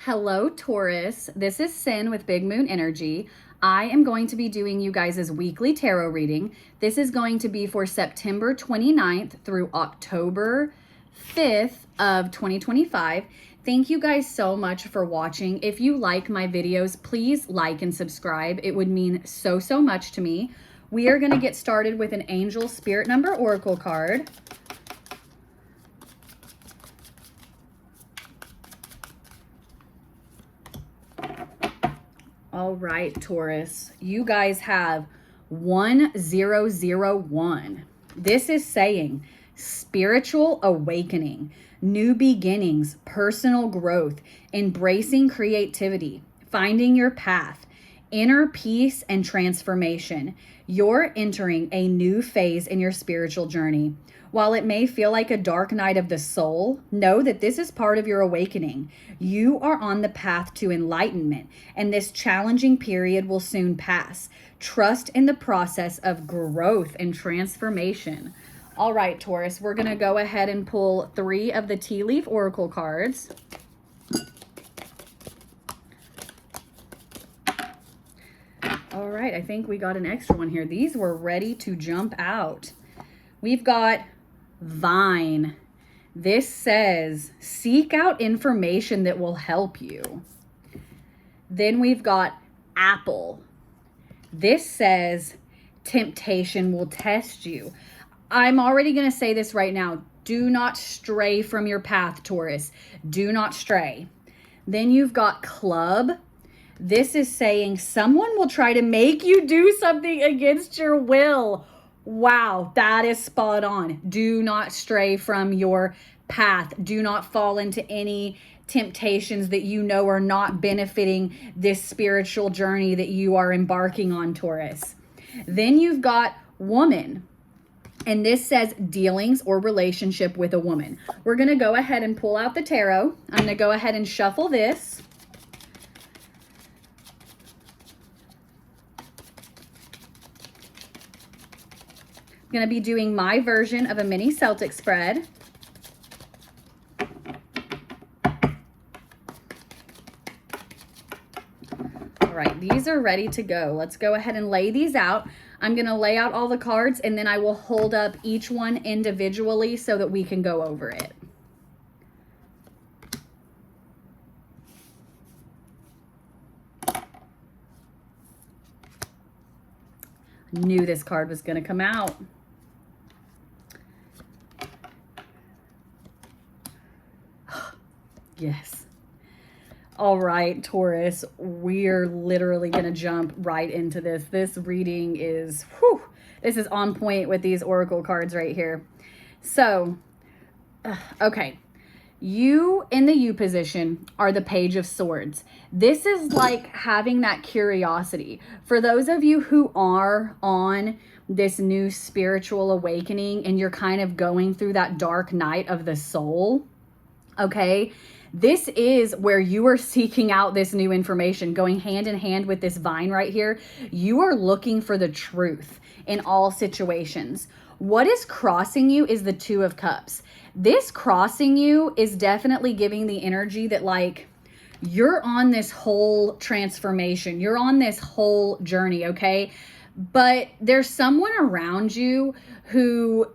Hello, Taurus. This is Sin with Big Moon Energy. I am going to be doing you guys' weekly tarot reading. This is going to be for September 29th through October 5th of 2025. Thank you guys so much for watching. If you like my videos, please like and subscribe. It would mean so much to me. We are going to get started with an Angel Spirit Number Oracle card. All right, Taurus, you guys have 1001. This is saying spiritual awakening, new beginnings, personal growth, embracing creativity, finding your path, inner peace and transformation. You're entering a new phase in your spiritual journey. While it may feel like a dark night of the soul, know that this is part of your awakening. You are on the path to enlightenment, and this challenging period will soon pass. Trust in the process of growth and transformation. All right, Taurus, we're going to go ahead and pull 3 of the tea leaf oracle cards. All right, I think we got an extra one here. These were ready to jump out. We've got Vine. This says, seek out information that will help you. Then we've got Apple. This says, temptation will test you. I'm already going to say this right now. Do not stray from your path, Taurus. Do not stray. Then you've got Club. This is saying someone will try to make you do something against your will. Wow, that is spot on. Do not stray from your path. Do not fall into any temptations that you know are not benefiting this spiritual journey that you are embarking on, Taurus. Then you've got Woman. And this says dealings or relationship with a woman. We're going to go ahead and pull out the tarot. I'm going to go ahead and shuffle this. I'm going to be doing my version of a mini Celtic spread. All right, these are ready to go. Let's go ahead and lay these out. I'm going to lay out all the cards, and then I will hold up each one individually so that we can go over it. I knew this card was going to come out. Yes. All right, Taurus, we're literally going to jump right into this. This reading is, this is on point with these oracle cards right here. So, okay. You in the U position are the Page of Swords. This is like having that curiosity. For those of you who are on this new spiritual awakening and you're kind of going through that dark night of the soul, okay? This is where you are seeking out this new information, going hand in hand with this vine right here. You are looking for the truth in all situations. What is crossing you is the Two of Cups. This crossing you is definitely giving the energy that like you're on this whole transformation. You're on this whole journey, okay? But there's someone around you who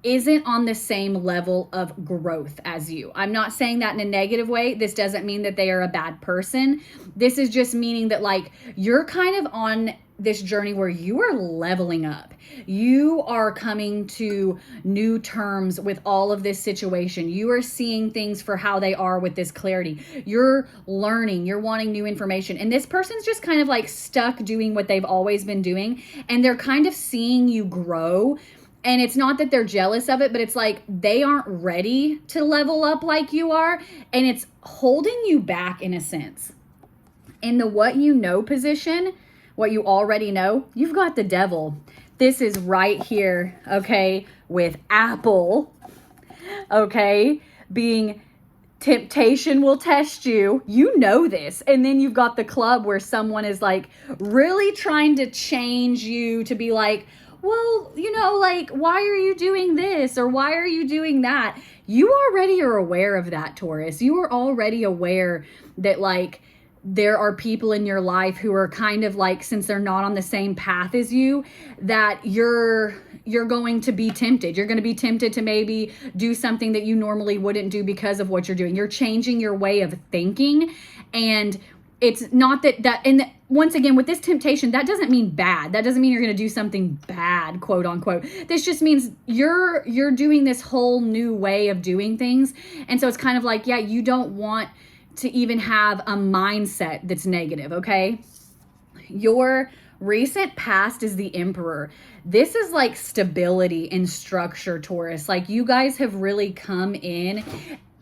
isn't on the same level of growth as you. I'm not saying that in a negative way. This doesn't mean that they are a bad person. This is just meaning that like you're kind of on this journey where you are leveling up. You are coming to new terms with all of this situation. You are seeing things for how they are with this clarity. You're learning, you're wanting new information. And this person's just kind of like stuck doing what they've always been doing. And they're kind of seeing you grow. And it's not that they're jealous of it, but it's like they aren't ready to level up like you are. And it's holding you back in a sense. In the what you know position, what you already know, you've got the Devil. This is right here, okay, with Apple, okay, being temptation will test you. You know this. And then you've got the Club where someone is like really trying to change you to be like, well, you know, like, why are you doing this or why are you doing that? You already are aware of that, Taurus. You are already aware that, like, there are people in your life who are kind of like, since they're not on the same path as you, that you're going to be tempted. You're going to be tempted to maybe do something that you normally wouldn't do because of what you're doing. You're changing your way of thinking. And it's not and once again, with this temptation, that doesn't mean bad. That doesn't mean you're going to do something bad, quote unquote. This just means you're doing this whole new way of doing things. And so it's kind of like, yeah, you don't want to even have a mindset that's negative, okay? Your recent past is the Emperor. This is like stability and structure, Taurus. Like, you guys have really come in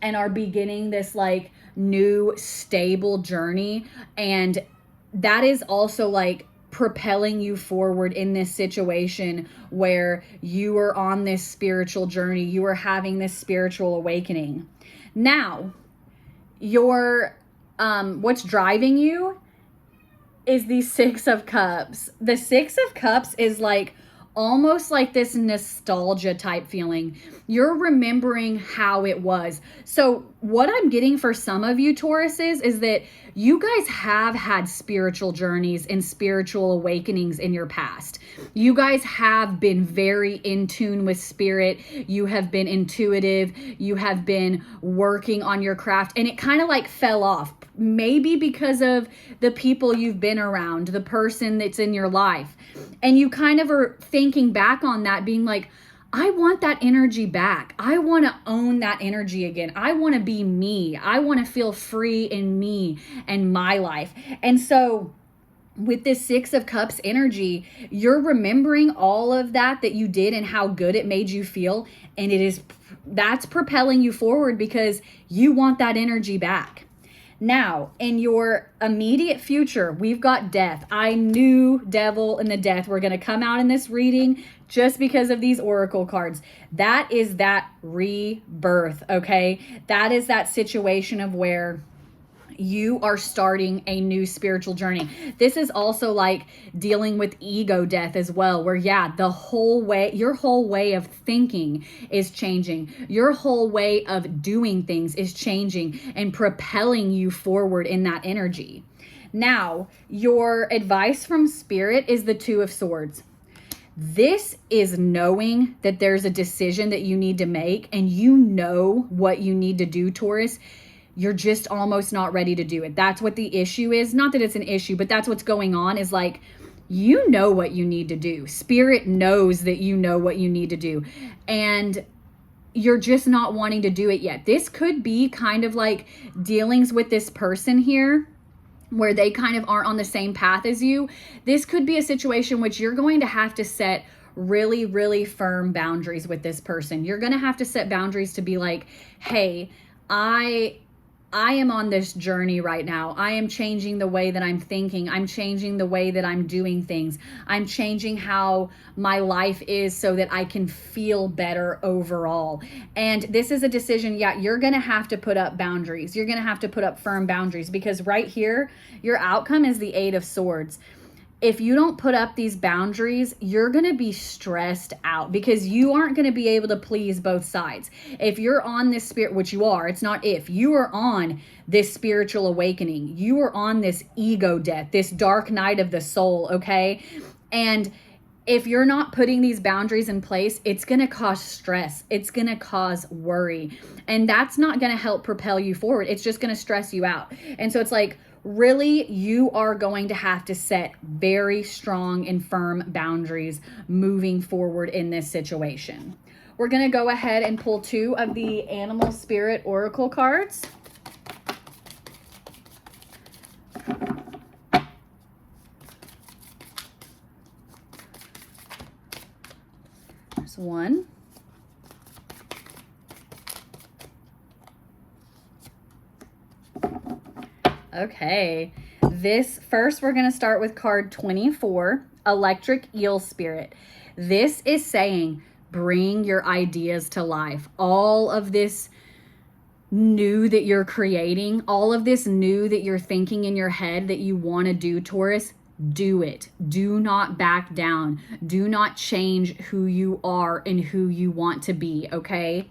and are beginning this like new stable journey, and that is also like propelling you forward in this situation where you are on this spiritual journey. You are having this spiritual awakening. Now, your what's driving you is the Six of Cups. The Six of Cups is like almost like this nostalgia type feeling. You're remembering how it was. So what I'm getting for some of you Tauruses is that you guys have had spiritual journeys and spiritual awakenings in your past. You guys have been very in tune with spirit. You have been intuitive. You have been working on your craft, and it kind of like fell off. Maybe because of the people you've been around, the person that's in your life. And you kind of are thinking back on that, being like, I want that energy back. I want to own that energy again. I want to be me. I want to feel free in me and my life. And so with this Six of Cups energy, you're remembering all of that you did and how good it made you feel. And that's propelling you forward because you want that energy back. Now, in your immediate future, we've got death. I knew devil and the death were going to come out in this reading just because of these oracle cards. That is that rebirth, okay? That is that situation of where you are starting a new spiritual journey. This is also like dealing with ego death as well, where yeah, your whole way of thinking is changing. Your whole way of doing things is changing and propelling you forward in that energy. Now, your advice from spirit is the Two of Swords. This is knowing that there's a decision that you need to make, and you know what you need to do, Taurus. You're just almost not ready to do it. That's what the issue is. Not that it's an issue, but that's what's going on, is like, you know what you need to do. Spirit knows that you know what you need to do. And you're just not wanting to do it yet. This could be kind of like dealings with this person here where they kind of aren't on the same path as you. This could be a situation which you're going to have to set really, really firm boundaries with this person. You're going to have to set boundaries to be like, hey, I am on this journey right now. I am changing the way that I'm thinking. I'm changing the way that I'm doing things. I'm changing how my life is so that I can feel better overall. And this is a decision, yeah, you're going to have to put up boundaries. You're going to have to put up firm boundaries, because right here, your outcome is the Eight of Swords. If you don't put up these boundaries, you're going to be stressed out because you aren't going to be able to please both sides. If you're on this spirit, which you are, it's not if, you are on this spiritual awakening. You are on this ego death, this dark night of the soul, okay? And if you're not putting these boundaries in place, it's going to cause stress. It's going to cause worry. And that's not going to help propel you forward. It's just going to stress you out. And so it's like, really, you are going to have to set very strong and firm boundaries moving forward in this situation. We're going to go ahead and pull two of the Animal Spirit Oracle cards. There's one. Okay, this first we're going to start with card 24, Electric Eel Spirit. This is saying, bring your ideas to life. All of this new that you're creating, all of this new that you're thinking in your head that you want to do, Taurus, do it. Do not back down. Do not change who you are and who you want to be, okay?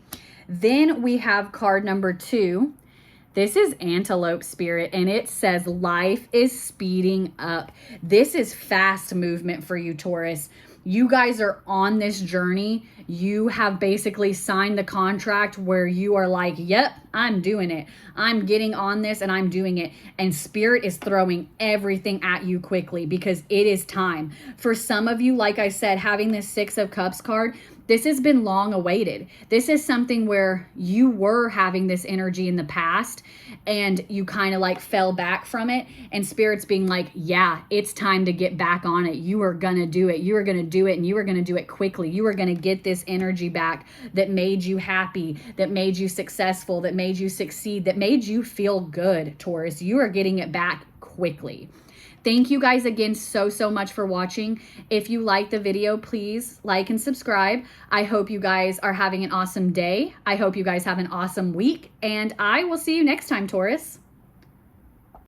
Then we have card number 2. This is Antelope Spirit, and it says life is speeding up. This is fast movement for you, Taurus. You guys are on this journey. You have basically signed the contract where you are like, yep, I'm doing it. I'm getting on this and I'm doing it. And Spirit is throwing everything at you quickly because it is time. For some of you, like I said, having this 6 of Cups card, this has been long awaited. This is something where you were having this energy in the past and you kind of like fell back from it, and Spirit's being like, yeah, it's time to get back on it. You are going to do it. You are going to do it, and you are going to do it quickly. You are going to get this energy back that made you happy, that made you successful, that made you succeed, that made you feel good, Taurus. You are getting it back quickly. Thank you guys again so much for watching. If you like the video, please like and subscribe. I hope you guys are having an awesome day. I hope you guys have an awesome week, and I will see you next time, Taurus.